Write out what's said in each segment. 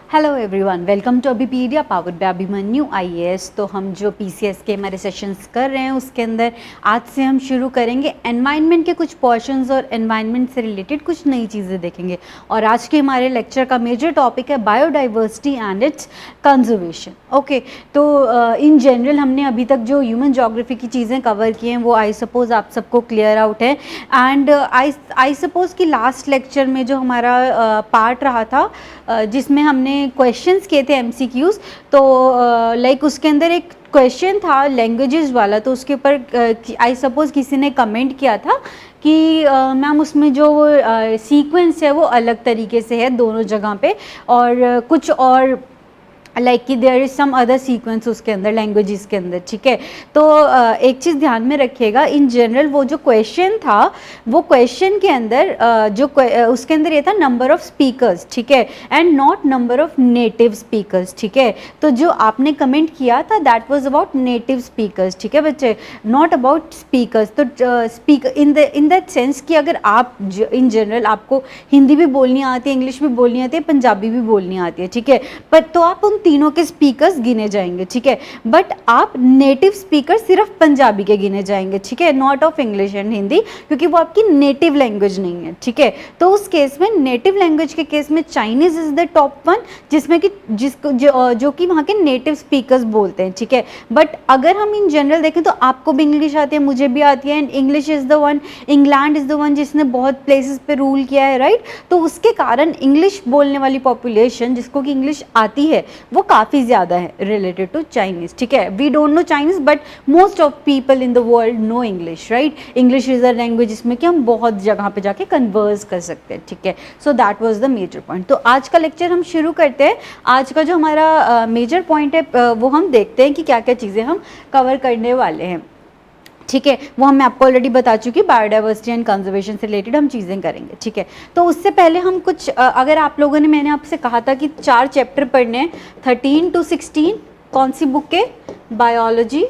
Hello everyone, welcome to Abhipedia powered by Abhimanyu IAS. तो हम जो पीसीएस के हमारे सेशंस कर रहे हैं उसके अंदर आज से हम शुरू करेंगे एनवायरनमेंट के कुछ पोर्शंस और एनवायरनमेंट से रिलेटेड कुछ नई चीज़ें देखेंगे। और आज के हमारे लेक्चर का मेजर टॉपिक है biodiversity and it's conservation. Okay, तो इन जनरल हमने अभी तक जो ह्यूमन ज्योग्राफी की चीज़ें कवर की हैं वो आई सपोज आप सबको क्लियर आउट है। एंड आई सपोज कि लास्ट लेक्चर में जो हमारा पार्ट रहा था जिसमें हमने क्वेश्चंस किए थे एमसीक्यूज, तो लाइक उसके अंदर एक क्वेश्चन था लैंग्वेजेस वाला, तो उसके ऊपर आई सपोज किसी ने कमेंट किया था कि मैम उसमें जो सीक्वेंस है वो अलग तरीके से है दोनों जगह पे, और कुछ और लाइक कि there is some other sequence उसके अंदर लैंग्वेजेस के अंदर। ठीक है, तो एक चीज़ ध्यान में रखिएगा, इन जनरल वो जो क्वेश्चन था वो क्वेश्चन के अंदर उसके अंदर ये था नंबर ऑफ स्पीकर्स, ठीक है, and not number of native speakers. ठीक है, तो जो आपने कमेंट किया था that was about native speakers. ठीक है बच्चे, नॉट अबाउट स्पीकर्स। तो स्पीकर इन दैट सेंस कि अगर आप इन जनरल आपको हिंदी भी बोलनी आती है, इंग्लिश भी बोलनी आती है, पंजाबी भी बोलनी आती है, ठीक है, पर तो आप उन तीनों के स्पीकर्स गिने जाएंगे। ठीक है, बट आप नेटिव स्पीकर सिर्फ पंजाबी के गिने जाएंगे, ठीक है, not of English and Hindi, क्योंकि वो आपकी नेटिव लैंग्वेज नहीं है। ठीक है, तो उस केस में नेटिव लैंग्वेज के केस में Chinese is the top one, जिसमें कि जो कि वहाँ के नेटिव स्पीकर्स बोलते हैं। ठीक है, बट अगर हम इन जनरल देखें तो आपको भी इंग्लिश आती है, मुझे भी आती है, and English is the one, England is the one जिसने बहुत प्लेसेस पे रूल किया है, राइट। तो उसके कारण इंग्लिश बोलने वाली पॉपुलेशन जिसको कि इंग्लिश आती है वो काफ़ी ज़्यादा है रिलेटेड टू चाइनीज़। ठीक है, we don't know Chinese but most of people in the world know English, right. English is a language जिसमें कि हम बहुत जगह पे जाके कन्वर्स कर सकते हैं। ठीक है, so that was the major point. तो आज का लेक्चर हम शुरू करते हैं। आज का जो हमारा मेजर पॉइंट है वो हम देखते हैं कि क्या क्या चीज़ें हम कवर करने वाले हैं। ठीक है, वो मैं आपको ऑलरेडी बता चुकी, बायोडाइवर्सिटी एंड कंजर्वेशन से रिलेटेड हम चीज़ें करेंगे। ठीक है, तो उससे पहले हम कुछ अगर आप लोगों ने, मैंने आपसे कहा था कि 4 चैप्टर पढ़ने हैं 13 to 16, कौन सी बुक के? Biology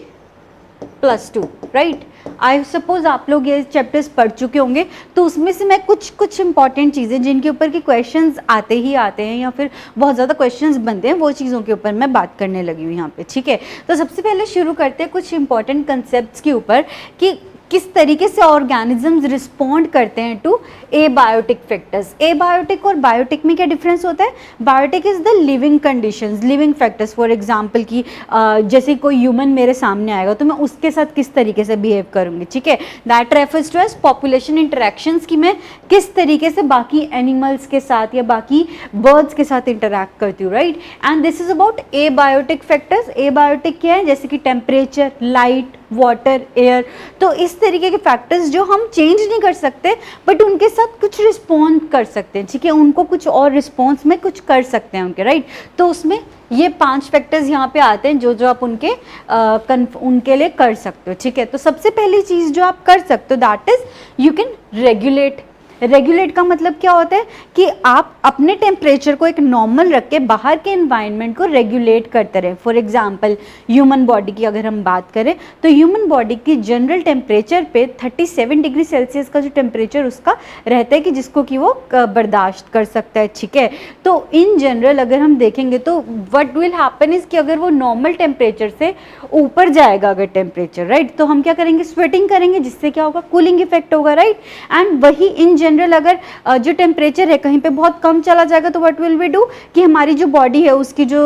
+2, right. आई सपोज आप लोग ये चैप्टर्स पढ़ चुके होंगे, तो उसमें से मैं कुछ इंपॉर्टेंट चीज़ें जिनके ऊपर की क्वेश्चंस आते ही आते हैं या फिर बहुत ज़्यादा क्वेश्चंस बनते हैं, वो चीज़ों के ऊपर मैं बात करने लगी हूँ यहाँ पे। ठीक है, तो सबसे पहले शुरू करते हैं कुछ इंपॉर्टेंट कंसेप्ट्स के ऊपर कि किस तरीके से ऑर्गेनिजम्स रिस्पॉन्ड करते हैं टू एबायोटिक फैक्टर्स। एबायोटिक और बायोटिक में क्या डिफरेंस होता है? Biotic is the living conditions, living factors. For example कि जैसे कोई ह्यूमन मेरे सामने आएगा तो मैं उसके साथ किस तरीके से बिहेव करूंगी। ठीक है, that refers to as population interactions, कि मैं किस तरीके से बाकी एनिमल्स के साथ या बाकी बर्ड्स के साथ इंटरेक्ट करती हूँ, right. And this is about abiotic factors. Abiotic क्या है? जैसे कि टेम्परेचर, लाइट, वाटर, एयर। तो इस तरीके के फैक्टर्स जो हम चेंज नहीं कर सकते बट उनके साथ कुछ रिस्पॉन्ड कर सकते हैं। ठीक है, उनको कुछ और रिस्पॉन्स में कुछ कर सकते हैं उनके, राइट। तो उसमें ये 5 फैक्टर्स यहाँ पे आते हैं जो आप उनके लिए कर सकते हो। ठीक है, तो सबसे पहली चीज़ जो आप कर सकते हो that is you can regulate. Regulate का मतलब क्या होता है कि आप अपने टेम्परेचर को एक नॉर्मल रख के बाहर के एनवायरनमेंट को रेगुलेट करते रहें। फॉर एग्जांपल ह्यूमन बॉडी की अगर हम बात करें तो ह्यूमन बॉडी की जनरल टेम्परेचर पे 37 डिग्री सेल्सियस का जो टेम्परेचर उसका रहता है कि जिसको कि वो बर्दाश्त कर सकता है। ठीक है, तो इन जनरल अगर हम देखेंगे तो व्हाट विल हैपन इज कि अगर वो नॉर्मल टेम्परेचर से ऊपर जाएगा अगर टेम्परेचर, राइट, तो हम क्या करेंगे? स्वेटिंग करेंगे, जिससे क्या होगा? कूलिंग इफेक्ट होगा, राइट। एंड वही इन जनरल अगर जो टेम्परेचर है कहीं पे बहुत कम चला जाएगा तो व्हाट विल वी डू कि हमारी जो बॉडी है उसकी जो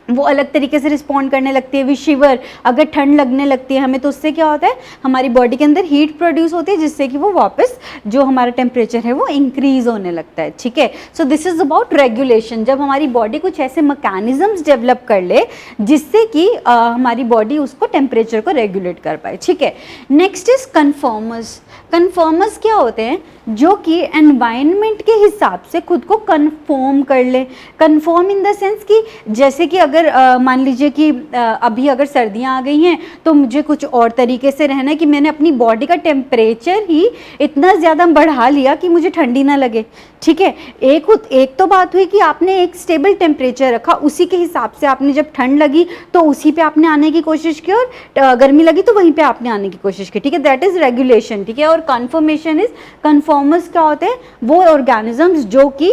वो अलग तरीके से रिस्पॉन्ड करने लगती है। वी शिवर, अगर ठंड लगने लगती है हमें तो उससे क्या होता है? हमारी बॉडी के अंदर हीट प्रोड्यूस होती है, जिससे कि वो वापस जो हमारा टेम्परेचर है वो इंक्रीज होने लगता है। ठीक है, so this is about regulation. जब हमारी बॉडी कुछ ऐसे मैकेनिज्म्स डेवलप कर ले जिससे कि हमारी बॉडी उसको टेम्परेचर को रेगुलेट कर पाए। ठीक है, नेक्स्ट इज कन्फर्मर्स। कन्फर्मर्स क्या होते हैं? जो कि एनवायरनमेंट के हिसाब से खुद को कन्फर्म कर ले। कन्फर्म इन द सेंस कि जैसे कि अगर मान लीजिए कि अभी अगर सर्दियाँ आ गई हैं तो मुझे कुछ और तरीके से रहना है कि मैंने अपनी बॉडी का टेम्परेचर ही इतना ज़्यादा बढ़ा लिया कि मुझे ठंडी ना लगे, ठीक है। एक तो बात हुई कि आपने एक स्टेबल टेम्परेचर रखा, उसी के हिसाब से आपने जब ठंड लगी तो उसी पे आपने आने की कोशिश की, और गर्मी लगी तो वहीं पे आपने आने की कोशिश की, ठीक है। दैट इज रेगुलेशन, ठीक है। और कन्फर्मेशन इज, कन्फॉर्मर्स क्या होते हैं, वो ऑर्गेनिजम्स जो कि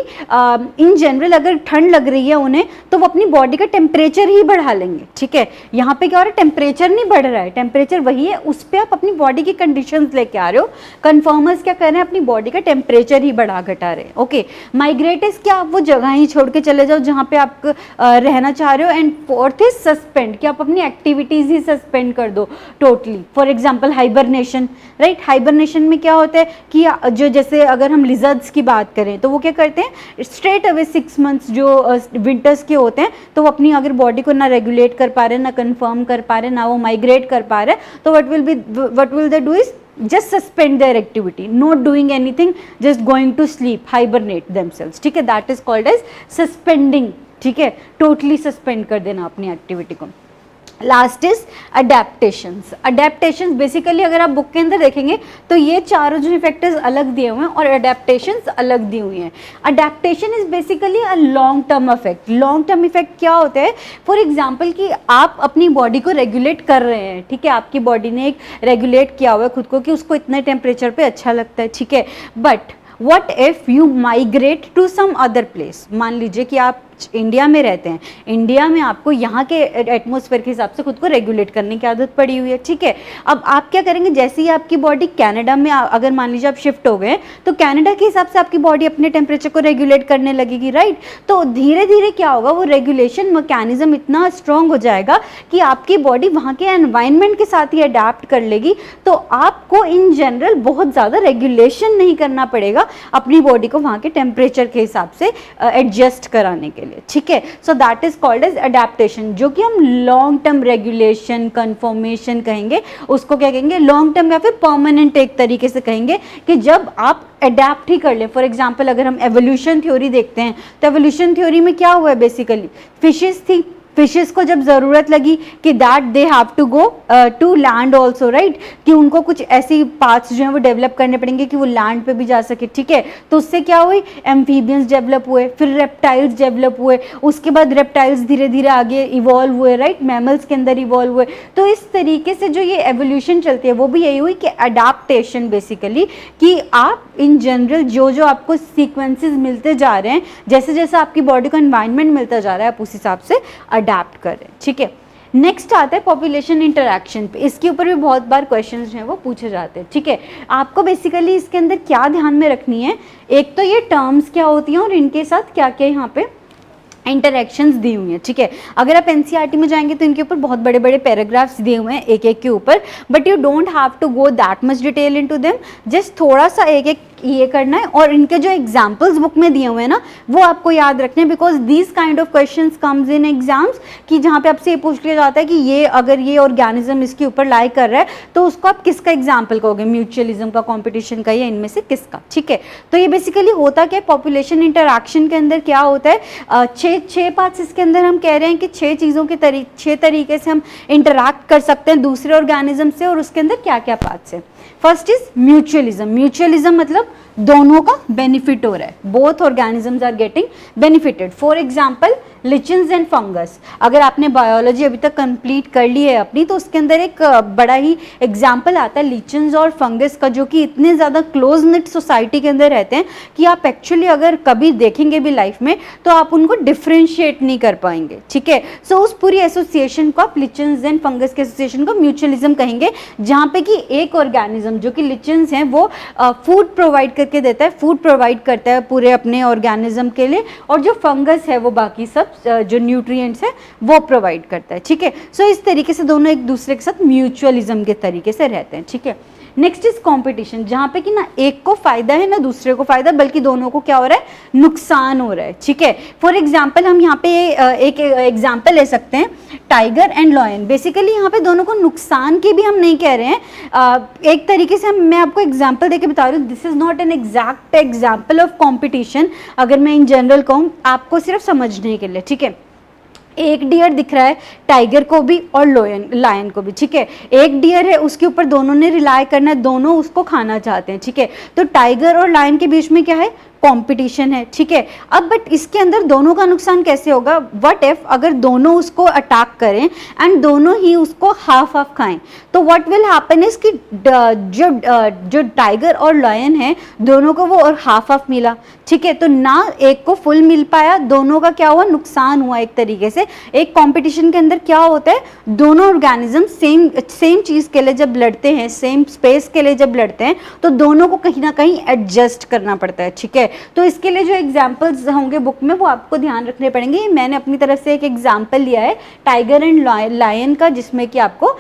इन जनरल अगर ठंड लग रही है उन्हें तो वो अपनी बॉडी का टेम्परेचर ही बढ़ा लेंगे, ठीक है। यहाँ पे क्या हो रहा है, टेम्परेचर नहीं बढ़ रहा है, टेम्परेचर वही है, उस पर आप अपनी बॉडी की कंडीशंस लेके आ रहे हो। कन्फर्मर्स क्या कर रहे हैं, अपनी बॉडी का टेम्परेचर ही बढ़ा घटा रहे हैं, ओके। माइग्रेट इज क्या, आप वो जगह ही छोड़ के चले जाओ जहाँ पे आप रहना चाह रहे हो। एंड फोर्थ इज सस्पेंड, कि आप अपनी एक्टिविटीज ही सस्पेंड कर दो totally. For example hibernation, right. Hibernation में क्या होता है कि जो जैसे अगर हम लिजर्ड्स की बात करें तो वो क्या करते हैं, स्ट्रेट अवे 6 मंथ्स जो विंटर्स के होते हैं तो वो अपनी अगर बॉडी को ना रेगुलेट कर पा रहे, ना कंफर्म कर पा रहे, ना वो माइग्रेट कर पा रहे, तो what will they do is just suspend their activity, not doing anything, just going to sleep, hibernate themselves, ठीक है। that is called as suspending, ठीक है। totally suspend कर देना अपनी एक्टिविटी को। Last is adaptations. Adaptations basically अगर आप बुक के अंदर देखेंगे तो ये चारों जो फैक्टर्स अलग दिए हुए हैं और अडेप्टेशंस अलग दी हुई हैं। Adaptation is basically a long term effect. Long term effect क्या होता है, फॉर एग्जांपल कि आप अपनी बॉडी को रेगुलेट कर रहे हैं, ठीक है। आपकी बॉडी ने एक रेगुलेट किया हुआ है खुद को कि उसको इतने टेम्परेचर पे अच्छा लगता है, ठीक है। But what if you migrate to some other place. मान लीजिए कि आप इंडिया में रहते हैं, इंडिया में आपको यहाँ के एटमॉस्फेयर के हिसाब से खुद को रेगुलेट करने की आदत पड़ी हुई है, ठीक है। अब आप क्या करेंगे, जैसे ही आपकी बॉडी कनाडा में अगर मान लीजिए आप शिफ्ट हो गए तो कनाडा के हिसाब से आपकी बॉडी अपने टेम्परेचर को रेगुलेट करने लगेगी, राइट। तो धीरे धीरे क्या होगा, वो रेगुलेशन मैकेनिज्म इतना स्ट्रॉन्ग हो जाएगा कि आपकी बॉडी वहाँ के एनवायरनमेंट के साथ ही अडेप्ट कर लेगी। तो आपको इन जनरल बहुत ज़्यादा रेगुलेशन नहीं करना पड़ेगा अपनी बॉडी को वहाँ के टेम्परेचर के हिसाब से एडजस्ट कराने के लिए, ठीक है। So that is called as adaptation, जो कि हम लॉन्ग टर्म रेगुलेशन कन्फर्मेशन कहेंगे, उसको क्या कहेंगे, लॉन्ग टर्म या फिर परमानेंट एक तरीके से कहेंगे कि जब आप अडेप्ट ही कर ले। फॉर एग्जाम्पल अगर हम एवोल्यूशन थ्योरी देखते हैं तो एवोल्यूशन थ्योरी में क्या हुआ है, बेसिकली फिशेस थी, फिशेस को जब ज़रूरत लगी कि that they have to go to land also, right, कि उनको कुछ ऐसी पाथ्स जो हैं वो डेवलप करने पड़ेंगे कि वो लैंड पे भी जा सके, ठीक है। तो उससे क्या हुई, एम्फीबियंस डेवलप हुए, फिर रेप्टाइल्स डेवलप हुए, उसके बाद रेप्टाइल्स धीरे धीरे आगे इवॉल्व हुए, राइट, मैमल्स के अंदर इवॉल्व हुए। तो इस तरीके से जो ये एवोल्यूशन चलती है वो भी यही हुई कि अडाप्टेशन, बेसिकली कि आप इन जनरल जो आपको सीक्वेंसेस मिलते जा रहे हैं, जैसे जैसे आपकी बॉडी को एनवायरनमेंट मिलता जा रहा है आप उस हिसाब से अडेप्ट करें, ठीक है। नेक्स्ट आता है पॉपुलेशन इंटरैक्शन पे। इसके ऊपर भी बहुत बार क्वेश्चंस जो हैं वो पूछे जाते हैं, ठीक है। आपको बेसिकली इसके अंदर क्या ध्यान में रखनी है, एक तो ये टर्म्स क्या होती हैं और इनके साथ क्या क्या यहाँ पे इंटरैक्शंस दी हुई हैं, ठीक है। अगर आप एनसीईआरटी में जाएंगे तो इनके ऊपर बहुत बड़े बड़े पैराग्राफ्स दिए हुए हैं एक एक के ऊपर, but you don't have to go that much detail into them, just थोड़ा सा एक एक ये करना है। और इनके जो एग्जाम्पल्स बुक में दिए हुए हैं ना वो आपको याद रखने हैं, because these kind of questions comes in exams, कि जहाँ पे आपसे ये पूछ लिया जाता है कि ये अगर ये ऑर्गेनिज्म इसके ऊपर लाई कर रहा है तो उसको आप किसका एग्जाम्पल कहोगे, म्यूचुअलिज्म का, कॉम्पिटिशन का, या इनमें से किसका, ठीक है। तो ये बेसिकली होता क्या है, पॉपुलेशन इंटरैक्शन के अंदर क्या होता है, छः पार्ट्स इसके अंदर हम कह रहे हैं कि 6 चीज़ों के 6 तरीके से हम इंटरैक्ट कर सकते हैं दूसरे ऑर्गेनिज्म से, और उसके अंदर क्या क्या पार्ट्स है। First is mutualism. म्यूचुअलिज्म मतलब दोनों का बेनिफिट हो रहा है, both organisms are getting benefited. For example lichens and fungus. अगर आपने बायोलॉजी अभी तक कंप्लीट कर ली है अपनी तो उसके अंदर एक बड़ा ही एग्जाम्पल आता है लिचन्स और फंगस का, जो कि इतने ज़्यादा क्लोज निट सोसाइटी के अंदर रहते हैं कि आप एक्चुअली अगर कभी देखेंगे भी लाइफ में तो आप उनको डिफ्रेंशिएट नहीं कर पाएंगे, ठीक है। सो उस पूरी एसोसिएशन को आप लिचन्स एंड फंगस के एसोसिएशन को म्यूचुअलिज्म कहेंगे, जहाँ पे कि एक ऑर्गेनिज्म जो कि लिचन्स हैं वो फूड प्रोवाइड करके देता है, फूड प्रोवाइड करता है पूरे अपने ऑर्गेनिज्म के लिए, और जो फंगस है वो बाकी सब जो न्यूट्रिएंट्स है वो प्रोवाइड करता है, ठीक है। सो इस तरीके से दोनों एक दूसरे के साथ म्यूचुअलिज्म के तरीके से रहते हैं, ठीक है। नेक्स्ट इज कंपटीशन, जहाँ पे कि ना एक को फायदा है ना दूसरे को फायदा, बल्कि दोनों को क्या हो रहा है, नुकसान हो रहा है, ठीक है। फॉर एग्जाम्पल हम यहाँ पे एक एग्जाम्पल ले सकते हैं, टाइगर एंड लॉयन। बेसिकली यहाँ पे दोनों को नुकसान की भी हम नहीं कह रहे हैं, एक तरीके से मैं आपको एग्जाम्पल देके बता रही हूँ, this is not an exact example of competition, अगर मैं इन जनरल कहूँ आपको सिर्फ समझने के लिए, ठीक है। एक डियर दिख रहा है टाइगर को भी और लायन को भी, ठीक है। एक डियर है, उसके ऊपर दोनों ने रिलाई करना है, दोनों उसको खाना चाहते हैं, ठीक है। तो टाइगर और लायन के बीच में क्या है, कंपटीशन है, ठीक है। अब बट इसके अंदर दोनों का नुकसान कैसे होगा, व्हाट इफ अगर दोनों उसको अटैक करें एंड दोनों ही उसको हाफ हाफ खाएं, तो व्हाट विल हैपन इज कि जो टाइगर और लायन है दोनों को वो और हाफ हाफ मिला, ठीक है। तो ना एक को फुल मिल पाया, दोनों का क्या हुआ, नुकसान हुआ एक तरीके से। एक कंपटीशन के अंदर क्या होता है, दोनों ऑर्गेनिज्म सेम चीज के लिए जब लड़ते हैं, सेम स्पेस के लिए जब लड़ते हैं, तो दोनों को कहीं ना कहीं एडजस्ट करना पड़ता है, ठीक है। तो इसके लिए जो एग्जाम्पल्स होंगे बुक में वो आपको ध्यान रखने पड़ेंगे। मैंने अपनी तरफ से एक एग्जाम्पल लिया है टाइगर एंड लायन का, जिसमें कि आपको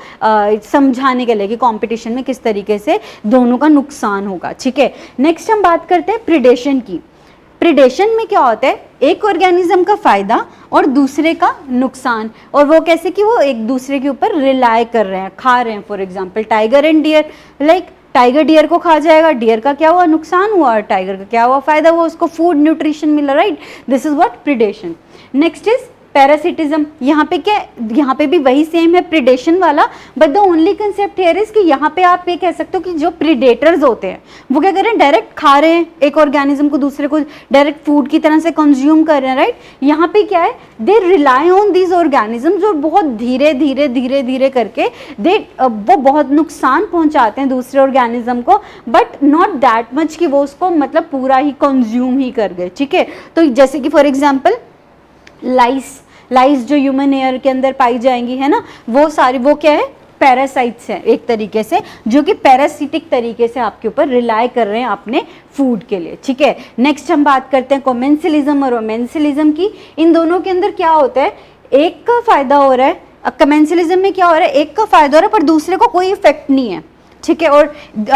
समझाने के लिए कि कंपटीशन में किस तरीके से दोनों का नुकसान होगा, ठीक है। नेक्स्ट हम बात करते हैं प्रिडेशन की। प्रिडेशन में क्या होता है, एक ऑर्गेनिज्म का फायदा और दूसरे का नुकसान, और वो कैसे कि वो एक दूसरे के ऊपर रिलाई कर रहे हैं, खा रहे हैं। For example tiger and deer, like tiger deer को खा जाएगा, डियर का क्या हुआ, नुकसान हुआ, और टाइगर का क्या हुआ, फायदा हुआ, उसको फूड न्यूट्रिशन मिला, right. This is what predation. Next is parasitism. यहाँ पे क्या, यहाँ पे भी वही सेम है प्रिडेशन वाला, but the only concept here is कि यहाँ पे आप ये कह सकते हो कि जो प्रिडेटर्स होते हैं वो क्या कर रहे हैं, डायरेक्ट खा रहे हैं एक ऑर्गेनिज्म को, दूसरे को डायरेक्ट फूड की तरह से कंज्यूम कर रहे हैं, राइट। यहाँ पे क्या है, they rely on these organisms, और बहुत धीरे धीरे धीरे धीरे करके वो बहुत नुकसान पहुंचाते हैं दूसरे ऑर्गेनिज्म को, बट नॉट दैट मच कि वो उसको मतलब पूरा ही कंज्यूम ही कर गए, ठीक है। तो जैसे कि फॉर एग्जाम्पल लाइस जो ह्यूमन हेयर के अंदर पाई जाएंगी, है ना, वो सारी वो क्या है, पैरासाइट्स हैं एक तरीके से, जो कि पैरासिटिक तरीके से आपके ऊपर रिलाई कर रहे हैं अपने फूड के लिए, ठीक है। नेक्स्ट हम बात करते हैं कमेंसलिज्म और ओमेंसलिज्म की। इन दोनों के अंदर क्या होता है, एक का फायदा हो रहा है, कमेंसलिज्म में क्या हो रहा है, एक का फायदा हो रहा है पर दूसरे को कोई इफेक्ट नहीं है, ठीक है। और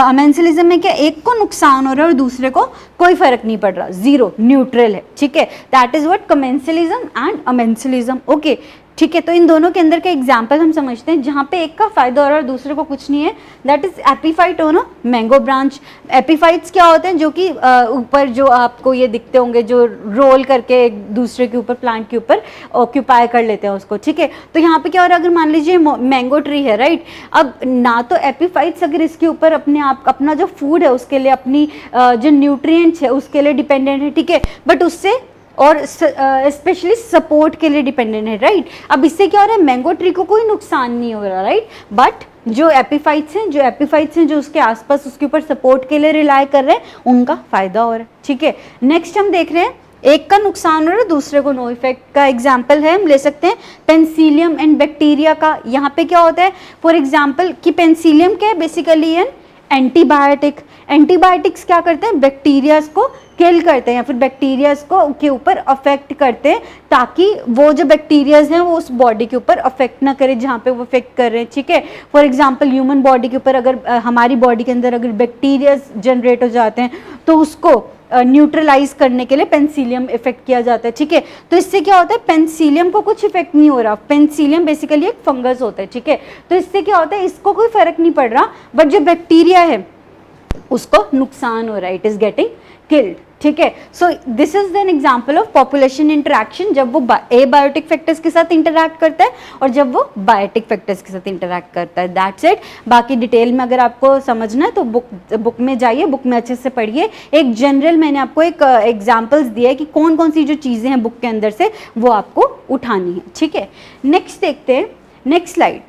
ओमेंसलिज्म में क्या, एक को नुकसान हो रहा है और दूसरे को कोई फर्क नहीं पड़ रहा, जीरो न्यूट्रल है, ठीक है। That is what commensalism and amensalism, okay, ठीक है। तो इन दोनों के अंदर के एग्जाम्पल हम समझते हैं, जहाँ पे एक का फायदा हो रहा है और दूसरे को कुछ नहीं है, that is epiphyte on a mango branch. Epiphytes क्या होते हैं, जो कि ऊपर जो आपको ये दिखते होंगे, जो रोल करके एक दूसरे के ऊपर, प्लांट के ऊपर ऑक्यूपाई कर लेते हैं उसको, ठीक है। तो यहाँ पे क्या हो रहा है, अगर मान लीजिए मैंगो ट्री है, राइट, अब ना तो एपीफाइट्स अगर इसके ऊपर अपने आप अपना जो फूड है उसके लिए, अपनी जो न्यूट्रिएंट्स है उसके लिए डिपेंडेंट है, ठीक है, बट उससे और स्पेशली सपोर्ट के लिए डिपेंडेंट है, राइट। अब इससे क्या हो रहा है, मैंगो ट्री को कोई नुकसान नहीं हो रहा, राइट, बट जो एपीफाइट्स हैं जो उसके आसपास उसके ऊपर सपोर्ट के लिए रिलाई कर रहे हैं, उनका फायदा हो रहा है, ठीक है। नेक्स्ट हम देख रहे हैं, एक का नुकसान हो रहा है, दूसरे को नो इफेक्ट का एग्जाम्पल है, हम ले सकते हैं पेंसिलियम एंड बैक्टीरिया का। यहाँ पे क्या होता है, फॉर एग्जाम्पल कि पेंसिलियम क्या है, बेसिकली एन एंटीबायोटिक। एंटीबायोटिक्स क्या करते हैं, बैक्टीरियाज को किल करते हैं या फिर बैक्टीरियाज को के ऊपर अफेक्ट करते हैं, ताकि वो जो बैक्टीरियाज हैं वो उस बॉडी के ऊपर अफेक्ट ना करे जहाँ पे वो अफेक्ट कर रहे हैं, ठीक है। फॉर एग्जांपल ह्यूमन बॉडी के ऊपर अगर हमारी बॉडी के अंदर अगर बैक्टीरियाज जनरेट हो जाते हैं तो उसको न्यूट्रलाइज करने के लिए पेंसिलियम इफेक्ट किया जाता है, ठीक है। तो इससे क्या होता है, पेंसिलियम को कुछ इफेक्ट नहीं हो रहा, पेंसिलियम बेसिकली एक फंगस होता है, ठीक है। तो इससे क्या होता है, इसको कोई फर्क नहीं पड़ रहा, बट जो बैक्टीरिया है उसको नुकसान हो रहा है, इट इज गेटिंग किल्ड, ठीक है। So this is an example of population interaction, जब वो एबायोटिक फैक्टर्स के साथ इंटरैक्ट करता है और जब वो बायोटिक फैक्टर्स के साथ इंटरैक्ट करता है, दैट्स इट। बाकी डिटेल में अगर आपको समझना है तो बुक में जाइए, बुक में अच्छे से पढ़िए। एक जनरल मैंने आपको एक एग्जांपल्स दिया है कि कौन कौन सी जो चीज़ें हैं बुक के अंदर से वो आपको उठानी है, ठीक है। नेक्स्ट देखते हैं, नेक्स्ट स्लाइड।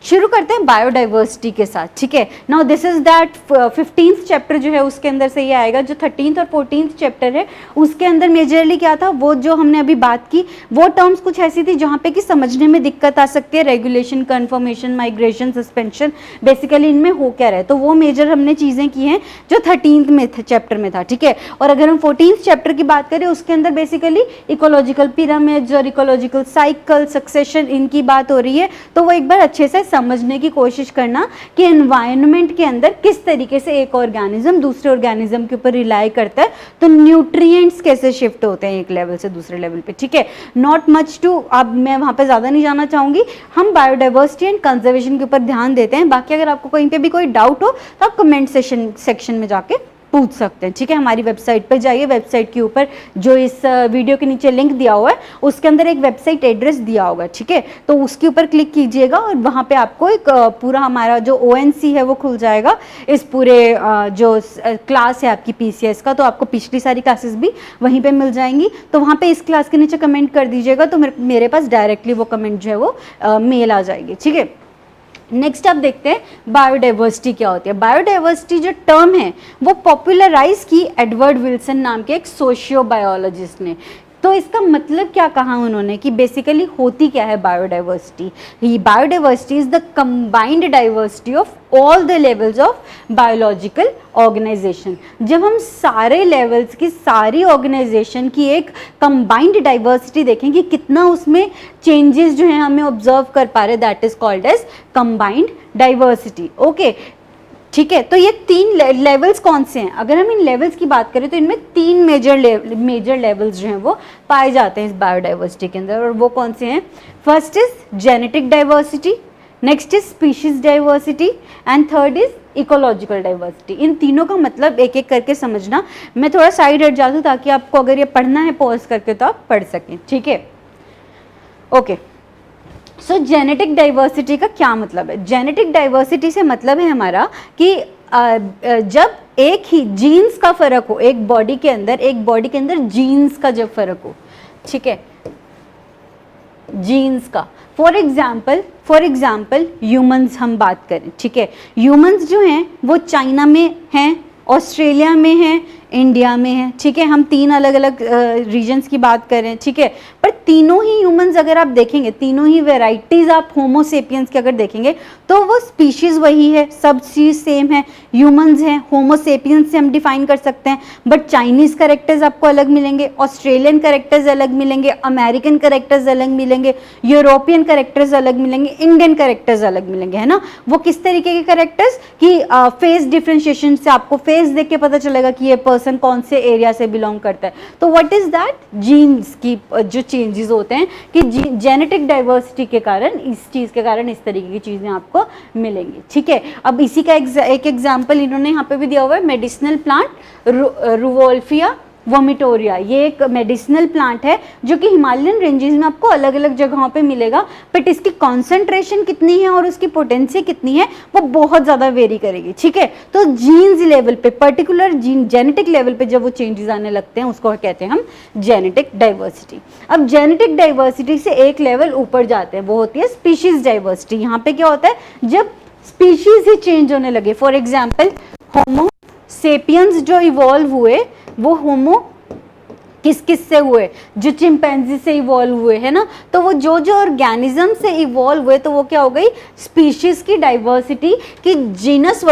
शुरू करते हैं बायोडाइवर्सिटी के साथ, ठीक है। Now this is that 15th chapter जो है उसके अंदर से ये आएगा। जो 13th और 14th चैप्टर है उसके अंदर मेजरली क्या था, वो जो हमने अभी बात की वो टर्म्स कुछ ऐसी थी जहाँ पे कि समझने में दिक्कत आ सकती है, regulation, conformation, migration, suspension, basically इनमें हो क्या रहा है, तो वो मेजर हमने चीज़ें की हैं जो 13th में चैप्टर में था, ठीक है। और अगर हम 14th चैप्टर की बात करें उसके अंदर बेसिकली इकोलॉजिकल पिरामिड्स और इकोलॉजिकल साइकिल, सक्सेशन, इनकी बात हो रही है। तो वो एक बार अच्छे से समझने की कोशिश करना कि एनवायरनमेंट के अंदर किस तरीके से एक ऑर्गेनिज्म दूसरे ऑर्गेनिज्म के ऊपर रिलाई करता है, तो न्यूट्रिएंट्स कैसे शिफ्ट होते हैं एक लेवल से दूसरे लेवल पे, ठीक है। नॉट मच टू, अब मैं वहां पे ज्यादा नहीं जाना चाहूंगी, हम बायोडाइवर्सिटी एंड कंजर्वेशन के ऊपर ध्यान देते हैं। बाकी अगर आपको कहीं पे भी कोई डाउट हो तो आप कमेंट सेक्शन में जाके पूछ सकते हैं, ठीक है। हमारी वेबसाइट पर जाइए, वेबसाइट के ऊपर जो इस वीडियो के नीचे लिंक दिया हुआ है उसके अंदर एक वेबसाइट एड्रेस दिया होगा, ठीक है। तो उसके ऊपर क्लिक कीजिएगा और वहाँ पे आपको एक पूरा हमारा जो ONC है वो खुल जाएगा इस पूरे जो क्लास है आपकी PCS का। तो आपको पिछली सारी क्लासेस भी वहीं पे मिल जाएंगी। तो वहाँ पे इस क्लास के नीचे कमेंट कर दीजिएगा, तो मेरे पास डायरेक्टली वो कमेंट जो है वो मेल आ जाएगी, ठीक है। नेक्स्ट आप देखते हैं बायोडाइवर्सिटी क्या होती है। बायोडाइवर्सिटी जो टर्म है वो पॉपुलराइज की एडवर्ड विल्सन नाम के एक सोशियो बायोलॉजिस्ट ने। तो इसका मतलब क्या कहा उन्होंने कि बेसिकली होती क्या है biodiversity. Biodiversity is the combined diversity of all the levels of biological organisation. जब हम सारे लेवल्स की सारी ऑर्गेनाइजेशन की एक कंबाइंड डाइवर्सिटी देखें कि कितना उसमें चेंजेस जो हैं हमें ऑब्जर्व कर पा रहे, that is called as combined diversity. Okay, ठीक है। तो ये 3 लेवल्स कौन से हैं? अगर हम इन लेवल्स की बात करें तो इनमें 3 मेजर लेवल्स जो हैं वो पाए जाते हैं इस बायोडाइवर्सिटी के अंदर, और वो कौन से हैं? First is genetic diversity, next is species diversity and third is ecological diversity. इन तीनों का मतलब एक एक करके समझना। मैं थोड़ा साइड हट जाता हूँ ताकि आपको अगर ये पढ़ना है पॉज करके तो आप पढ़ सकें, ठीक है। ओके, सो जेनेटिक डाइवर्सिटी का क्या मतलब है? जेनेटिक डाइवर्सिटी से मतलब है हमारा कि जब एक ही जीन्स का फर्क हो एक बॉडी के अंदर जीन्स का जब फर्क हो, ठीक है, जीन्स का। फॉर एग्जाम्पल ह्यूमंस हम बात करें, ठीक है। ह्यूमंस जो हैं वो चाइना में हैं, ऑस्ट्रेलिया में हैं, इंडिया में है, ठीक है। हम 3 अलग अलग रीजन्स की बात करें, ठीक है। पर तीनों ही ह्यूमंस अगर आप देखेंगे, तीनों ही वेराइटीज आप होमो सेपियंस के अगर देखेंगे तो वो स्पीशीज वही है, सब चीज सेम है, ह्यूमंस हैं। होमो सेपियंस से हम डिफाइन कर सकते हैं, बट चाइनीज कैरेक्टर्स आपको अलग मिलेंगे, ऑस्ट्रेलियन कैरेक्टर्स अलग मिलेंगे, अमेरिकन कैरेक्टर्स अलग मिलेंगे, यूरोपियन कैरेक्टर्स अलग मिलेंगे, इंडियन कैरेक्टर्स अलग मिलेंगे, है ना। वो किस तरीके के कैरेक्टर्स कि फेस डिफ्रेंशिएशन से आपको फेस देख के पता चलेगा कि ये पर्सन कौन से एरिया से बिलोंग करता है। तो व्हाट इज दैट? जीन्स की जो चेंजेस होते हैं कि जेनेटिक डाइवर्सिटी के कारण, इस चीज के कारण इस तरीके की चीजें आपको मिलेंगी, ठीक है। अब इसी का एक एग्जांपल इन्होंने यहाँ पे भी दिया हुआ है, मेडिसिनल प्लांट रुवोल्फिया वोमिटोरिया। ये एक मेडिसिनल प्लांट है जो कि हिमालयन रेंजेस में आपको अलग अलग जगहों पे मिलेगा, बट इसकी कॉन्सेंट्रेशन कितनी है और उसकी पोटेंसी कितनी है वो बहुत ज़्यादा वेरी करेगी, ठीक है। तो जीन्स लेवल पे, पर्टिकुलर जेनेटिक लेवल पे जब वो चेंजेस आने लगते हैं उसको कहते हैं हम जेनेटिक डाइवर्सिटी। अब जेनेटिक डाइवर्सिटी से एक लेवल ऊपर जाते हैं, वो होती है स्पीशीज डाइवर्सिटी। यहाँ पे क्या होता है? जब स्पीशीज ही चेंज होने लगे, फॉर एग्जाम्पल होमो सेपियंस जो इवॉल्व हुए वो होमो किस से हुए? जो चिंपैंजी से इवॉल्व हुए, है ना। तो वो जो ऑर्गेनिज्म से इवॉल्व हुए तो वो क्या हो गई? स्पीशीज की डाइवर्सिटी, कि जीनस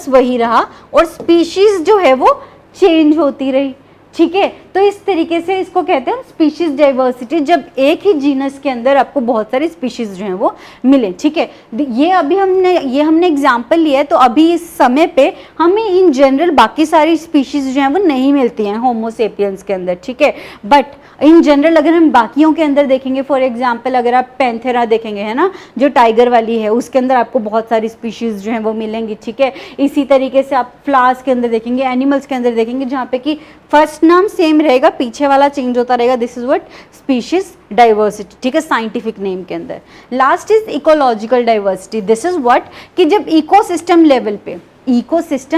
वही रहा और स्पीशीज जो है वो चेंज होती रही, ठीक है। तो इस तरीके से इसको कहते हैं स्पीशीज डाइवर्सिटी, जब एक ही जीनस के अंदर आपको बहुत सारी स्पीशीज जो हैं वो मिले, ठीक है। ये हमने एग्जांपल लिया है, तो अभी इस समय पे हमें इन जनरल बाकी सारी स्पीशीज जो हैं वो नहीं मिलती हैं होमो सेपियंस के अंदर, ठीक है। बट इन जनरल अगर हम बाकियों के अंदर देखेंगे, फॉर एग्जाम्पल अगर आप पैंथेरा देखेंगे, है ना, जो टाइगर वाली है, उसके अंदर आपको बहुत सारी स्पीशीज जो हैं वो मिलेंगी, ठीक है। इसी तरीके से आप फ्लावर्स के अंदर देखेंगे, एनिमल्स के अंदर देखेंगे, जहाँ पे कि फर्स्ट नाम सेम रहेगा, पीछे वाला चेंज होता रहेगा। This is what species diversity, ठीक है, साइंटिफिक नेम के अंदर। Last is ecological diversity. This is what कि जब इकोसिस्टम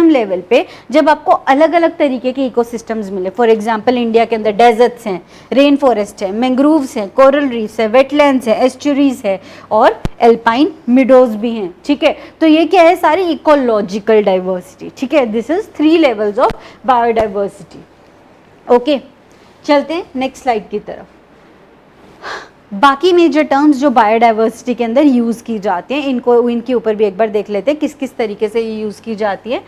लेवल पे जब आपको अलग अलग तरीके के इकोसिस्टम्स मिले, फॉर एग्जांपल इंडिया के अंदर डेजर्ट्स हैं, रेन फॉरेस्ट है, मैंग्रोव्स हैं, कोरल रीफ्स है, वेटलैंड्स है, एस्चुरीज है और एल्पाइन मिडोज भी हैं, ठीक है। तो ये क्या है? सारी इकोलॉजिकल डाइवर्सिटी, ठीक है। This is 3 levels of biodiversity. Okay, चलते हैं नेक्स्ट स्लाइड की तरफ। बाकी मेजर टर्म्स जो बायोडाइवर्सिटी के अंदर यूज़ की जाती हैं, इनके ऊपर भी एक बार देख लेते हैं किस किस तरीके से ये यूज़ की जाती है।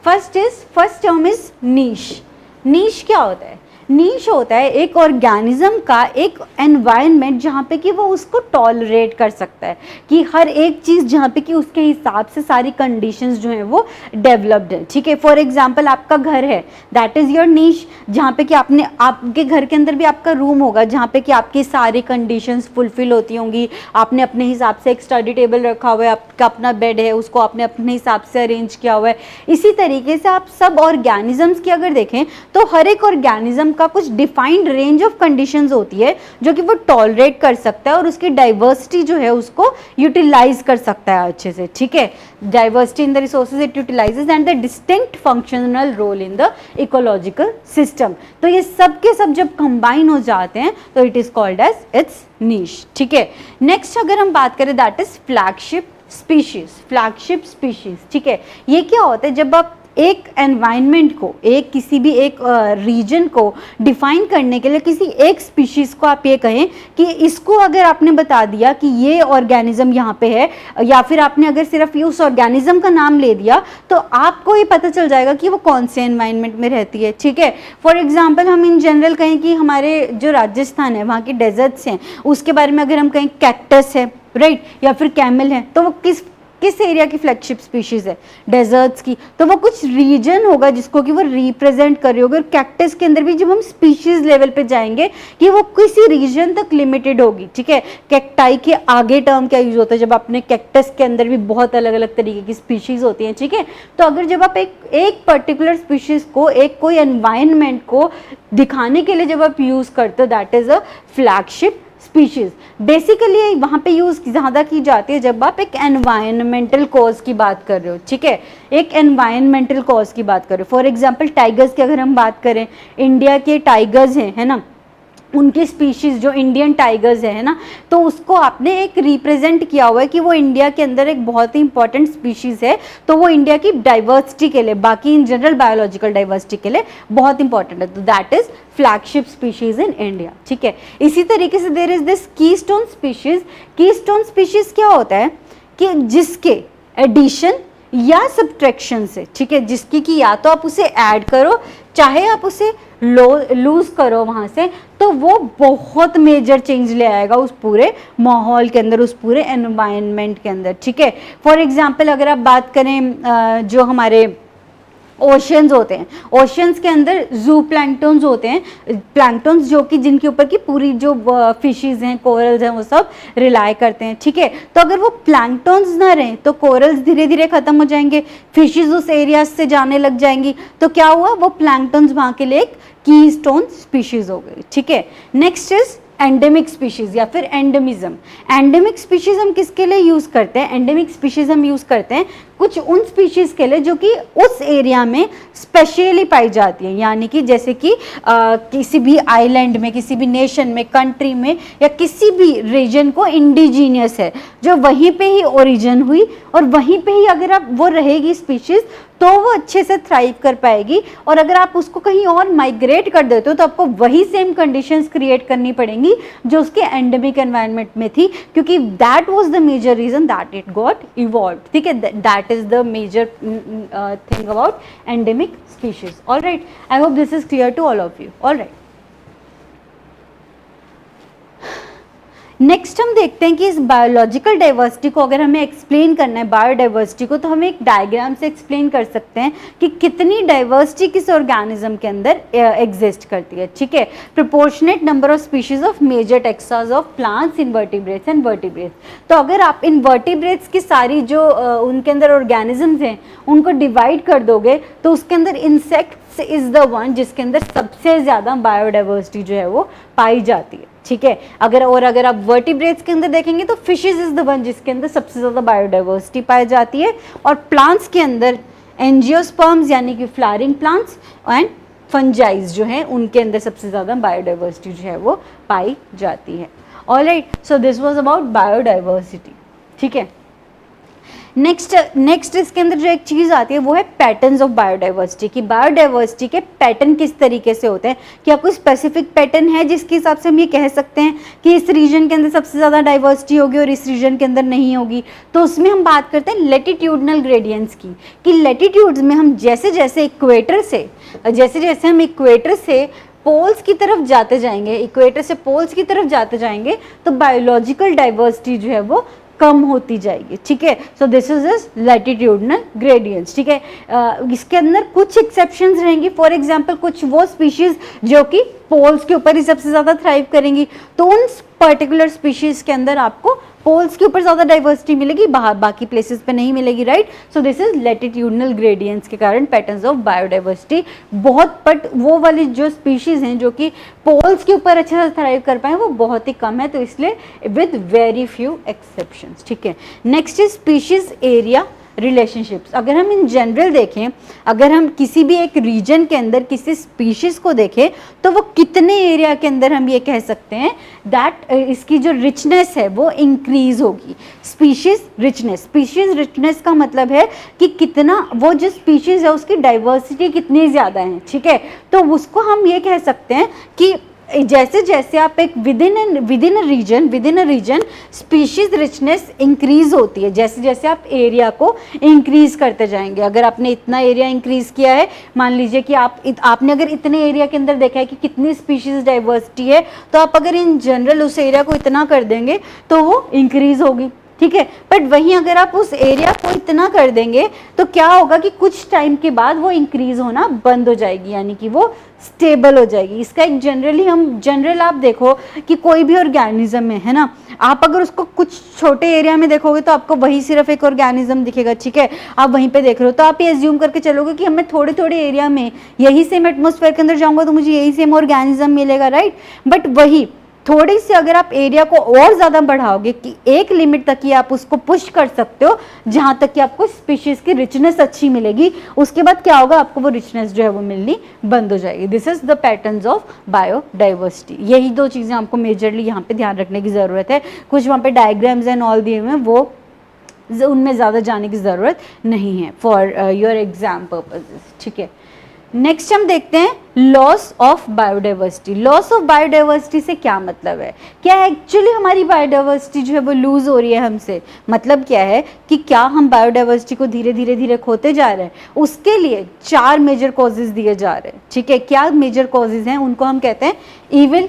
फर्स्ट टर्म इज नीश। नीश क्या होता है? नीश होता है एक ऑर्गेनिज्म का एक एनवायरनमेंट जहाँ पे कि वो उसको टॉलरेट कर सकता है, कि हर एक चीज़ जहाँ पे कि उसके हिसाब से सारी कंडीशंस जो हैं वो डेवलप्ड है। ठीक है, फॉर एग्जांपल आपका घर है, दैट इज़ योर नीश, जहाँ पे कि आपने आपके घर के अंदर भी आपका रूम होगा जहाँ पे कि आपकी सारी कंडीशंस फुलफिल होती होंगी। आपने अपने हिसाब से एक स्टडी टेबल रखा हुआ है, आपका अपना बेड है, उसको आपने अपने हिसाब से अरेंज किया हुआ है। इसी तरीके से आप सब ऑर्गेनिजम्स की अगर देखें तो हर एक ऑर्गेनिज्म का कुछ डिफाइंड रेंज ऑफ कंडीशंस होती है जो कि वो टॉलरेट कर सकता है और उसकी डाइवर्सिटी जो है उसको यूटिलाइज कर सकता है अच्छे से। ठीक है, diversity in the resources it utilises and the distinct functional role in the ecological system. तो ये सब के सब जब कंबाइन हो जाते हैं तो it is called as its niche. ठीक है, नेक्स्ट अगर हम बात करें that is flagship species. Flagship species, ठीक है, ये क्या होता है, जब आप एक एनवायरनमेंट को, एक किसी भी एक रीजन को डिफाइन करने के लिए किसी एक स्पीशीज को आप ये कहें कि इसको अगर आपने बता दिया कि ये ऑर्गेनिज्म यहाँ पे है, या फिर आपने अगर सिर्फ उस ऑर्गेनिज्म का नाम ले दिया तो आपको ये पता चल जाएगा कि वो कौन से एनवायरनमेंट में रहती है। ठीक है, फॉर एग्जाम्पल हम इन जनरल कहें कि हमारे जो राजस्थान है वहाँ की डेजर्ट्स हैं, उसके बारे में अगर हम कहें कैक्टस है, राइट, या फिर कैमल है, तो वो किस एरिया की फ्लैगशिप स्पीशीज है, डेजर्ट्स की, तो वो कुछ रीजन होगा जिसको कि वो रिप्रेजेंट कर रही होगी। और कैक्टस के अंदर भी जब हम स्पीशीज लेवल पे जाएंगे कि वो किसी रीजन तक लिमिटेड होगी। ठीक है, कैक्टाई के आगे टर्म क्या यूज होता है, जब अपने कैक्टस के अंदर भी बहुत अलग अलग तरीके की स्पीशीज होती हैं। ठीक है, तो अगर जब आप एक पर्टिकुलर स्पीशीज को, एक कोई एनवायरनमेंट को दिखाने के लिए जब आप यूज करते हो, that is a flagship species. Basically वहां पे यूज ज्यादा की जाती है जब आप एक एनवायरमेंटल कॉज की बात कर रहे हो। ठीक है, एक एनवायरमेंटल कॉज की बात कर रहे हो। फॉर एग्जांपल टाइगर्स की अगर हम बात करें, इंडिया के टाइगर्स हैं, है ना, उनकी स्पीशीज जो इंडियन टाइगर्स है ना, तो उसको आपने एक रिप्रेजेंट किया हुआ है कि वो इंडिया के अंदर एक बहुत ही इंपॉर्टेंट स्पीशीज है, तो वो इंडिया की डाइवर्सिटी के लिए, बाकी इन जनरल बायोलॉजिकल डाइवर्सिटी के लिए बहुत इंपॉर्टेंट है। तो that is flagship species in India. ठीक है, इसी तरीके से there is this keystone species. Keystone species क्या होता है कि जिसके एडिशन या सब्ट्रैक्शन से, ठीक है, जिसकी कि या तो आप उसे ऐड करो चाहे आप उसे लूज करो वहां से, तो वो बहुत मेजर चेंज ले आएगा उस पूरे माहौल के अंदर, उस पूरे एनवायरनमेंट के अंदर। ठीक है, फॉर एग्जांपल अगर आप बात करें जो हमारे ओशंस होते हैं, ओशंस के अंदर जू प्लैंक्टन्स होते हैं, प्लैंक्टन्स जो कि जिनके ऊपर की पूरी जो फिशेस हैं, कोरल्स हैं, वो सब रिलाई करते हैं। ठीक है, तो अगर वो प्लैंक्टन्स ना रहें तो कोरल्स धीरे धीरे खत्म हो जाएंगे, फिशेस उस एरिया से जाने लग जाएंगी, तो क्या हुआ, वो प्लैंक्टन्स वहाँ के लिए एक कीस्टोन स्पीशीज हो गई। ठीक है, नेक्स्ट इज एंडेमिक स्पीशीज या फिर एंडेमिज्म। एंडेमिक स्पीशीज हम किसके लिए यूज करते हैं, एंडेमिक स्पीशीज हम यूज करते हैं कुछ उन स्पीशीज के लिए जो कि उस एरिया में स्पेशली पाई जाती है, यानी कि जैसे कि किसी भी आइलैंड में, किसी भी नेशन में, कंट्री में, या किसी भी रीजन को इंडिजीनियस है, जो वहीं पे ही ओरिजिन हुई और वहीं पे ही अगर आप वो रहेगी स्पीशीज तो वो अच्छे से थ्राइव कर पाएगी। और अगर आप उसको कहीं और माइग्रेट कर देते हो तो आपको वही सेम कंडीशंस क्रिएट करनी पड़ेंगी जो उसके एंडेमिक एनवायरनमेंट में थी, क्योंकि that was the major reason that it got evolved. ठीक है, that is the major thing about endemic species. All right, I hope this is clear to all of you. All right, next हम देखते हैं कि इस biological diversity को अगर हमें एक्सप्लेन करना है, बायोडाइवर्सिटी को, तो हम एक डायग्राम से एक्सप्लेन कर सकते हैं कि कितनी डाइवर्सिटी किस ऑर्गेनिज्म के अंदर एग्जिस्ट करती है। ठीक है, proportionate number of species of major taxa of plants, invertebrates and vertebrates. तो अगर आप इनवर्टिब्रेट्स की सारी जो उनके अंदर ऑर्गेनिजम्स हैं उनको डिवाइड कर दोगे तो उसके अंदर इंसेक्ट्स इज द वन जिसके अंदर सबसे ज़्यादा बायोडाइवर्सिटी जो है वो पाई जाती है। ठीक है, अगर आप वर्टिब्रेट्स के अंदर देखेंगे तो फिशेज इज द वन जिसके अंदर सबसे ज़्यादा बायोडाइवर्सिटी पाई जाती है, और प्लांट्स के अंदर एंजियोस्पर्म्स यानी कि फ्लावरिंग प्लांट्स एंड फंजाइज जो हैं उनके अंदर सबसे ज़्यादा बायोडाइवर्सिटी जो है वो पाई जाती है। Alright, so this was about biodiversity. ठीक है, नेक्स्ट इसके अंदर जो एक चीज़ आती है वो है पैटर्न्स ऑफ बायोडाइवर्सिटी, कि बायोडाइवर्सिटी के पैटर्न किस तरीके से होते हैं। क्या कोई स्पेसिफिक पैटर्न है जिसके हिसाब से हम ये कह सकते हैं कि इस रीजन के अंदर सबसे ज़्यादा डाइवर्सिटी होगी और इस रीजन के अंदर नहीं होगी। तो उसमें हम बात करते हैं लेटिट्यूडनल ग्रेडियंट्स की, कि लेटिट्यूड्स में हम जैसे जैसे हम इक्वेटर से पोल्स की तरफ जाते जाएंगे, इक्वेटर से पोल्स की तरफ जाते जाएंगे, तो बायोलॉजिकल डाइवर्सिटी जो है वो कम होती जाएगी, ठीक है। So this is is latitudinal gradients, ठीक है। इसके अंदर कुछ एक्सेप्शंस रहेंगी, फॉर एग्जांपल कुछ वो स्पीशीज जो कि पोल्स के ऊपर ही सबसे ज़्यादा थ्राइव करेंगी, तो उन पर्टिकुलर स्पीशीज के अंदर आपको पोल्स के ऊपर ज़्यादा डाइवर्सिटी मिलेगी, बाकी प्लेसेस पे नहीं मिलेगी, right. So this is latitudinal gradients के कारण पैटर्न्स ऑफ बायोडाइवर्सिटी बहुत, बट वो वाली जो स्पीशीज हैं जो कि पोल्स के ऊपर अच्छे से थ्राइव कर पाए वो बहुत ही कम है, तो इसलिए विद वेरी फ्यू एक्सेप्शंस, ठीक है। Next is species area relationships. अगर हम इन जनरल देखें, अगर हम किसी भी एक रीजन के अंदर किसी स्पीशीज को देखें तो वो कितने एरिया के अंदर हम ये कह सकते हैं दैट इसकी जो रिचनेस है वो इंक्रीज होगी। स्पीशीज रिचनेस का मतलब है कि कितना वो जो स्पीशीज है उसकी डाइवर्सिटी कितनी ज़्यादा है, ठीक है। तो उसको हम ये कह सकते हैं कि जैसे जैसे आप एक within a region species richness increase होती है, जैसे जैसे आप एरिया को इंक्रीज करते जाएंगे। अगर आपने इतना एरिया इंक्रीज किया है, मान लीजिए कि आपने अगर इतने एरिया के अंदर देखा है कि कितनी स्पीशीज डाइवर्सिटी है, तो आप अगर इन जनरल उस एरिया को इतना कर देंगे तो वो इंक्रीज होगी, ठीक है। बट वहीं अगर आप उस एरिया को इतना कर देंगे तो क्या होगा कि कुछ टाइम के बाद वो इंक्रीज होना बंद हो जाएगी, यानी कि वो स्टेबल हो जाएगी। इसका एक जनरल आप देखो कि कोई भी ऑर्गेनिज्म है ना, आप अगर उसको कुछ छोटे एरिया में देखोगे तो आपको वही सिर्फ एक ऑर्गेनिज्म दिखेगा, ठीक है। आप वहीं पे देख रहे हो तो आप ये एज्यूम करके चलोगे कि हमें थोड़े थोड़े एरिया में यही सेम एटमॉस्फेयर के अंदर जाऊंगा तो मुझे यही सेम ऑर्गेनिज्म मिलेगा, राइट। बट वही थोड़ी सी अगर आप एरिया को और ज़्यादा बढ़ाओगे कि एक लिमिट तक ही आप उसको पुश कर सकते हो जहाँ तक कि आपको स्पीशीज़ की रिचनेस अच्छी मिलेगी, उसके बाद क्या होगा, आपको वो रिचनेस जो है वो मिलनी बंद हो जाएगी। This is the patterns of biodiversity. यही दो चीज़ें आपको मेजरली यहाँ पे ध्यान रखने की ज़रूरत है। कुछ वहाँ पे डायग्राम्स एंड ऑल दिए हुए हैं, वो उनमें ज़्यादा जाने की ज़रूरत नहीं है फॉर योर एग्जाम पर्पजेज, ठीक है। नेक्स्ट हम देखते हैं loss of biodiversity. Loss of biodiversity से क्या मतलब है, क्या एक्चुअली हमारी बायोडाइवर्सिटी जो है वो लूज हो रही है हमसे, मतलब क्या है कि क्या हम बायोडाइवर्सिटी को धीरे धीरे खोते जा रहे हैं। उसके लिए 4 मेजर कॉजेज दिए जा रहे हैं, ठीक है। क्या मेजर कॉजेज हैं, उनको हम कहते हैं इविल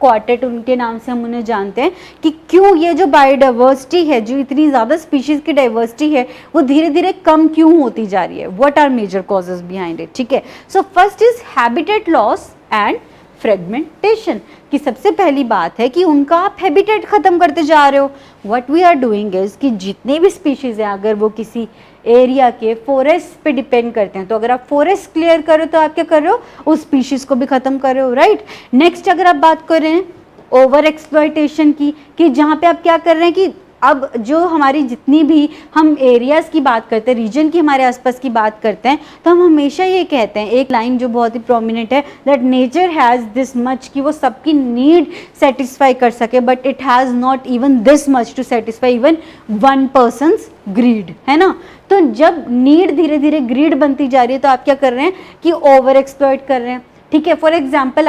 क्वार्टेट उनके नाम से हम उन्हें जानते हैं कि क्यों ये जो बायोडाइवर्सिटी है, जो इतनी ज़्यादा स्पीशीज़ की डाइवर्सिटी है, वो धीरे धीरे कम क्यों होती जा रही है। What are major causes behind it, ठीक है। So first is habitat loss and fragmentation, कि सबसे पहली बात है कि उनका आप हैबिटेट खत्म करते जा रहे हो। What we are doing is कि जितनी भी स्पीशीज़ हैं अगर वो किसी एरिया के फॉरेस्ट पे डिपेंड करते हैं, तो अगर आप फॉरेस्ट क्लियर करो तो आप क्या कर रहे हो, उस स्पीशीज़ को भी ख़त्म कर रहे हो, राइट। नेक्स्ट अगर आप बात कर रहे हैं ओवर एक्सप्लॉयटेशन की, कि जहाँ पे आप क्या कर रहे हैं कि अब जो हमारी जितनी भी हम एरियाज़ की बात करते हैं, रीजन की हमारे आसपास की बात करते हैं, तो हम हमेशा ये कहते हैं, एक लाइन जो बहुत ही प्रोमिनेंट है, that nature has this much, कि वो सबकी नीड सेटिस्फाई कर सके, but it has not even this much to satisfy even one persons greed, है ना। तो जब नीड धीरे धीरे ग्रीड बनती जा रही है तो आप क्या कर रहे हैं कि ओवर एक्सप्लॉइट कर रहे हैं, ठीक है। फॉर एग्जाम्पल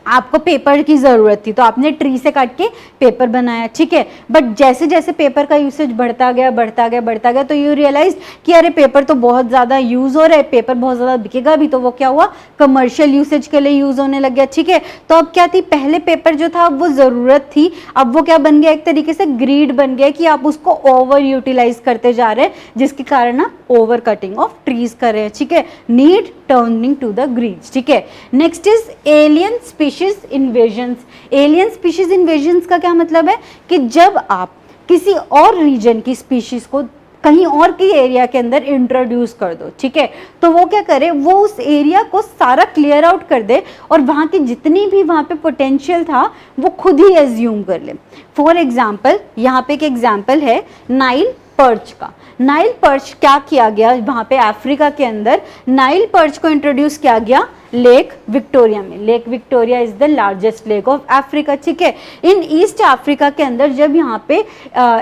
आपको पेपर की ज़रूरत थी तो आपने ट्री से काट के पेपर बनाया, ठीक है। बट जैसे जैसे पेपर का यूसेज बढ़ता गया तो यू रियलाइज कि अरे पेपर तो बहुत ज़्यादा यूज़ हो रहा है, पेपर बहुत ज़्यादा बिकेगा भी, तो वो क्या हुआ, कमर्शियल यूसेज के लिए यूज़ होने लग गया, ठीक है। तो अब क्या थी, पहले पेपर जो था वो ज़रूरत थी, अब वो क्या बन गया, एक तरीके से ग्रीड बन गया कि आप उसको ओवर यूटिलाइज करते जा रहे हैं, जिसके कारण आप ओवर कटिंग ऑफ ट्रीज कर रहे हैं, ठीक है। Need turning to the greeds, ठीक है। Next is alien species invasions. Alien species invasions का क्या मतलब है कि जब आप किसी और रीजन की स्पीशीज को कहीं और के एरिया के अंदर इंट्रोड्यूस कर दो, ठीक है, तो वो क्या करे, वो उस एरिया को सारा क्लियर आउट कर दे और वहाँ की जितनी भी वहाँ पे पोटेंशियल था वो खुद ही एज्यूम कर ले। फॉर एग्जाम्पल यहाँ पे एक एग्जाम्पल है नाइल पर्च का। नाइल पर्च क्या किया गया, वहाँ पे अफ्रीका के अंदर नाइल पर्च को इंट्रोड्यूस किया गया लेक विक्टोरिया में। Lake Victoria is the largest lake of Africa, ठीक है। इन ईस्ट अफ्रीका के अंदर जब यहाँ पे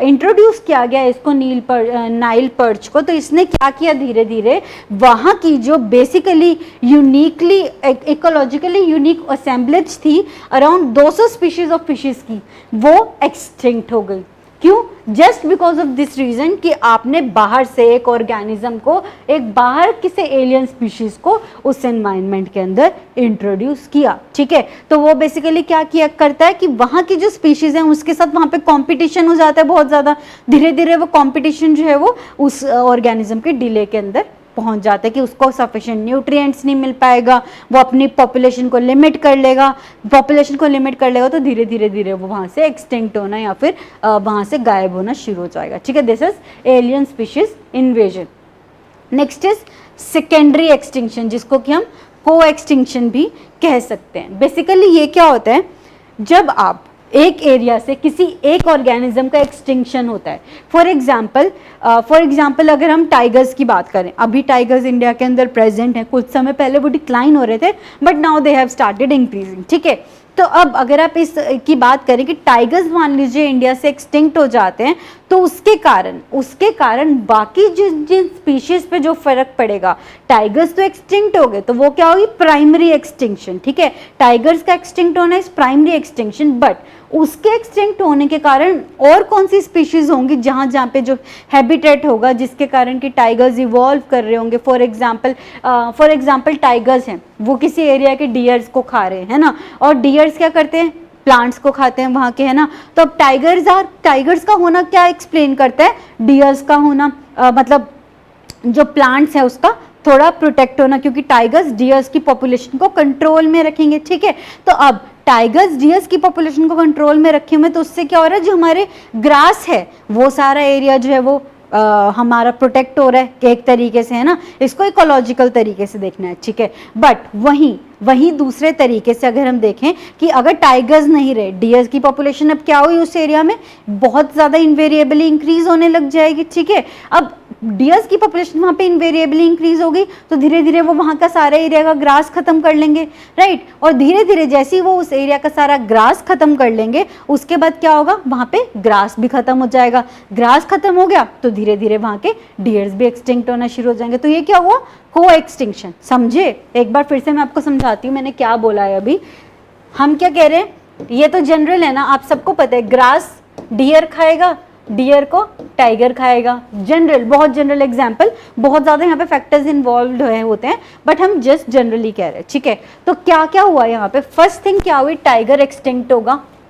इंट्रोड्यूस किया गया इसको नाइल पर्च को, तो इसने क्या किया, धीरे धीरे वहाँ की जो basically uniquely ecologically unique assemblage थी अराउंड 200 स्पीशीज ऑफ फिशेज की, वो एक्सटिंक्ट हो गई, क्यों? Just because of this reason कि आपने बाहर से एक ऑर्गेनिज्म को, एक बाहर किसी एलियन स्पीशीज को उस एनवायरनमेंट के अंदर इंट्रोड्यूस किया, ठीक है। तो वो बेसिकली क्या किया करता है कि वहाँ की जो स्पीशीज हैं उसके साथ वहाँ पे कंपटीशन हो जाता है बहुत ज़्यादा, धीरे धीरे वो कंपटीशन जो है वो उस ऑर्गेनिज्म के डिले के अंदर पहुंच जाता है कि उसको सफिशिएंट न्यूट्रिएंट्स नहीं मिल पाएगा, वो अपनी पॉपुलेशन को लिमिट कर लेगा, पॉपुलेशन को लिमिट कर लेगा तो धीरे धीरे धीरे वो वहाँ से एक्सटिंक्ट होना या फिर वहाँ से गायब होना शुरू हो जाएगा, ठीक है। This is alien species invasion. Next is secondary extinction, जिसको कि हम को एक्सटिंक्शन भी कह सकते हैं। बेसिकली ये क्या होता है, जब आप एक एरिया से किसी एक ऑर्गेनिज्म का एक्सटिंक्शन होता है, फॉर एग्जाम्पल अगर हम टाइगर्स की बात करें, अभी टाइगर्स इंडिया के अंदर प्रेजेंट हैं, कुछ समय पहले वो डिक्लाइन हो रहे थे but now they have started increasing, ठीक है। तो अब अगर आप इस की बात करें कि टाइगर्स मान लीजिए इंडिया से एक्सटिंक्ट हो जाते हैं, तो उसके कारण बाकी जिन स्पीशीज पे जो फर्क पड़ेगा, टाइगर्स तो एक्सटिंक्ट हो गए तो वो क्या होगी, प्राइमरी एक्सटिंक्शन, ठीक है। टाइगर्स का एक्सटिंक्ट होना इज प्राइमरी एक्सटिंक्शन, बट उसके एक्सटिंक्ट होने के कारण और कौन सी स्पीशीज होंगी जहाँ पे जो हैबिटेट होगा जिसके कारण कि टाइगर्स इवॉल्व कर रहे होंगे। फॉर एग्जाम्पल टाइगर्स हैं, वो किसी एरिया के डियर्स को खा रहे हैं, है ना, और डियर्स क्या करते हैं, प्लांट्स को खाते हैं वहाँ के, है ना। तो अब टाइगर्स का होना क्या एक्सप्लेन करता है, डियर्स का होना, मतलब जो प्लांट्स है उसका थोड़ा प्रोटेक्ट होना, क्योंकि टाइगर्स डियर्स की पॉपुलेशन को कंट्रोल में रखेंगे, ठीक है। तो अब टाइगर्स डियर्स की पॉपुलेशन को कंट्रोल में रखे हुए, तो उससे क्या हो रहा है, जो हमारे ग्रास है वो सारा एरिया जो है वो हमारा प्रोटेक्ट हो रहा है एक तरीके से, है ना। इसको इकोलॉजिकल तरीके से देखना है, ठीक है। बट वहीं दूसरे तरीके से अगर हम देखें कि अगर टाइगर्स नहीं रहे, डियर्स की पॉपुलेशन अब क्या हुई उस एरिया में, बहुत ज़्यादा इनवेरिएबली इंक्रीज होने लग जाएगी, ठीक है। अब डियर्स की पॉपुलेशन वहाँ पे इनवेरिएबली इंक्रीज होगी तो धीरे धीरे वो वहाँ का सारा एरिया का ग्रास खत्म कर लेंगे, राइट। और धीरे धीरे जैसे ही वो उस एरिया का सारा ग्रास खत्म कर लेंगे, उसके बाद क्या होगा, वहाँ पे ग्रास भी खत्म हो जाएगा। ग्रास खत्म हो गया तो धीरे धीरे वहाँ के डियर्स भी एक्सटिंक्ट होना शुरू हो जाएंगे। तो ये क्या हुआ, को एक्सटिंक्शन, समझे। एक बार फिर से मैं आपको समझाती हूँ मैंने क्या बोला है अभी। हम क्या कह रहे हैं, ये तो जनरल है ना, आप सबको पता है, ग्रास डियर खाएगा, डियर को टाइगर खाएगा, जनरल, बहुत जनरल एग्जांपल, बहुत ज़्यादा यहाँ पे फैक्टर्स इन्वॉल्व होते हैं, बट हम जस्ट जनरली कह रहे हैं, ठीक है। तो क्या क्या हुआ यहाँ पे, फर्स्ट थिंग क्या हुई, टाइगर एक्सटिंक्ट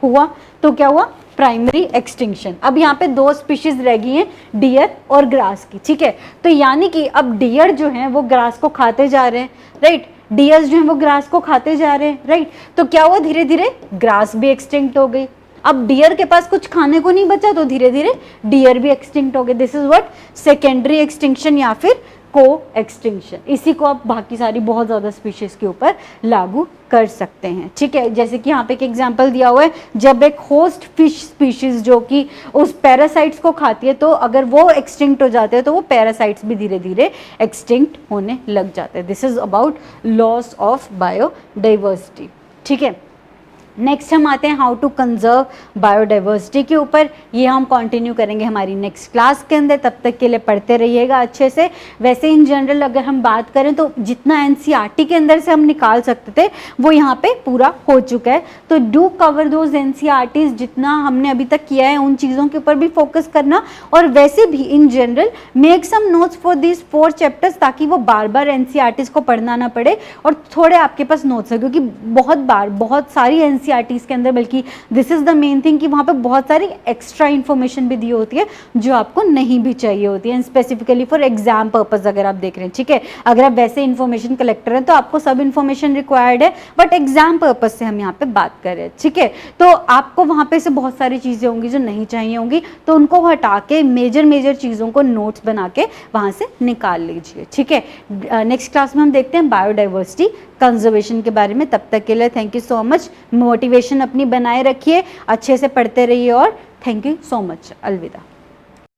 हुआ तो क्या हुआ, प्राइमरी एक्सटिंक्शन। अब यहाँ पे दो स्पीशीज रह गई हैं, डियर और ग्रास की, ठीक है। तो यानी कि अब डियर जो हैं वो ग्रास को खाते जा रहे हैं, राइट, डियर्स जो हैं वो ग्रास को खाते जा रहे हैं, राइट। तो क्या हुआ, धीरे धीरे ग्रास भी एक्सटिंक्ट हो गई। अब डियर के पास कुछ खाने को नहीं बचा तो धीरे धीरे डियर भी एक्सटिंक्ट हो गए। This is what, secondary extinction या फिर को एक्सटिंक्शन। इसी को आप बाकी सारी बहुत ज़्यादा स्पीशीज के ऊपर लागू कर सकते हैं, ठीक है। जैसे कि यहाँ पे एक एग्जांपल दिया हुआ है, जब एक होस्ट फिश स्पीशीज जो कि उस पैरासाइट्स को खाती है, तो अगर वो एक्सटिंक्ट हो जाते हैं तो वो पैरासाइट्स भी धीरे धीरे एक्सटिंक्ट होने लग जाते हैं। This is about loss of biodiversity, ठीक है। नेक्स्ट हम आते हैं हाउ टू कंजर्व बायोडाइवर्सिटी के ऊपर। ये हम कंटिन्यू करेंगे हमारी नेक्स्ट क्लास के अंदर, तब तक के लिए पढ़ते रहिएगा अच्छे से। वैसे इन जनरल अगर हम बात करें तो जितना एनसीईआरटी के अंदर से हम निकाल सकते थे वो यहाँ पे पूरा हो चुका है। तो डू कवर दोज एनसीईआरटीज, जितना हमने अभी तक किया है उन चीज़ों के ऊपर भी फोकस करना, और वैसे भी in general make some notes for this 4 chapters, ताकि वो बार बार एनसीईआरटीज को पढ़ना ना पड़े और थोड़े आपके पास नोट्स है, क्योंकि बहुत सारी एनसीईआरटीज के अंदर, बल्कि this is the main thing कि वहाँ पे बहुत सारी एक्स्ट्रा इन्फॉर्मेशन भी दी होती है जो आपको नहीं भी चाहिए होती है, स्पेसिफिकली फॉर एग्जाम पर्पज अगर आप देख रहे हैं, ठीक है। अगर आप वैसे इन्फॉर्मेशन कलेक्टर हैं तो आपको सब इन्फॉर्मेशन रिक्वायर्ड है, बट एग्जाम पर्पज से हम यहाँ पे बात कर रहे हैं, ठीक है। तो आपको वहाँ पे से बहुत सारी चीज़ें होंगी जो नहीं चाहिए होंगी, तो उनको हटा के मेजर चीज़ों को नोट्स बना के वहाँ से निकाल लीजिए, ठीक है। नेक्स्ट क्लास में हम देखते हैं बायोडाइवर्सिटी कंजर्वेशन के बारे में। तब तक के लिए thank you so much. Motivation अपनी बनाए रखिए, अच्छे से पढ़ते रहिए और थैंक यू सो मच। अलविदा।